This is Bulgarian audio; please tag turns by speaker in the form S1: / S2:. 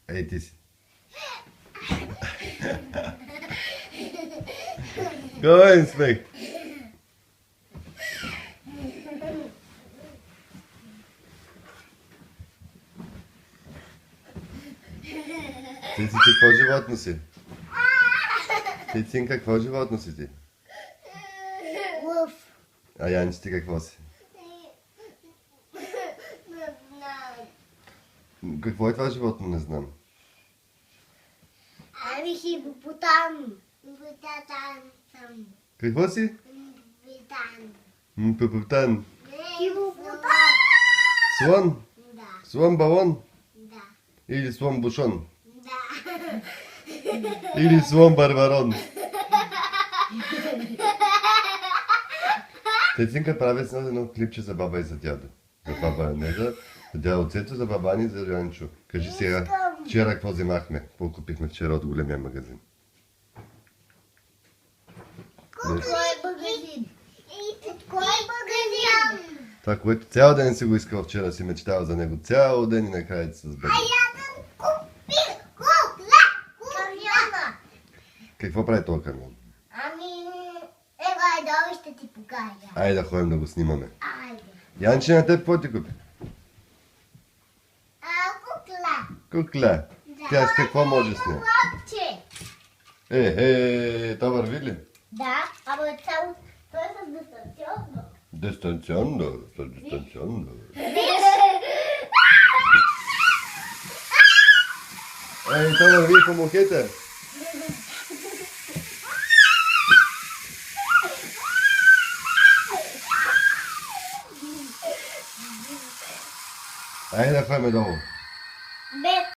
S1: Ей, ти си. Кой смех? Ти си какво животно си? Ти какво животно си ти?
S2: Лъв.
S1: А Янче ти какво си?
S2: Не знам.
S1: Какво е това животно, не знам.
S2: Ами хипопотам. Хипопотам съм.
S1: Какво си?
S2: Хипопотам.
S1: Пупутан.
S2: Хипопотам.
S1: Слон?
S2: Да.
S1: Слон балон?
S2: Да.
S1: Или слон бушон?
S2: Да.
S1: Или слон барбарон? Тецинка прави с едно клипче за баба и за дядо. За баба Неда, за дядо Цецо, за баба Ани и за Янчо. Кажи сега, вчера какво вземахме? Какво купихме вчера от големия магазин?
S2: Кой магазин? Кой магазин?
S1: Това, което цял ден си го искал вчера, си мечтал за него. Цял ден и накрая се сбъдна.
S2: Я съм купих кукла. Камиона.
S1: Какво прави този камион?
S2: Ами, ева, долу ще ти покажа.
S1: Айде да ходим да го снимаме.
S2: Айде.
S1: Янче, на теб какво ти купи?
S2: Кукла.
S1: Кукла. Тя с какво може с нея?
S2: Лапче.
S1: То върви ли?
S2: Да, ама само той е с дистанционно.
S1: Дистанционно, дистанционно. То върви по мухите. Айде да ходим долу.
S2: Без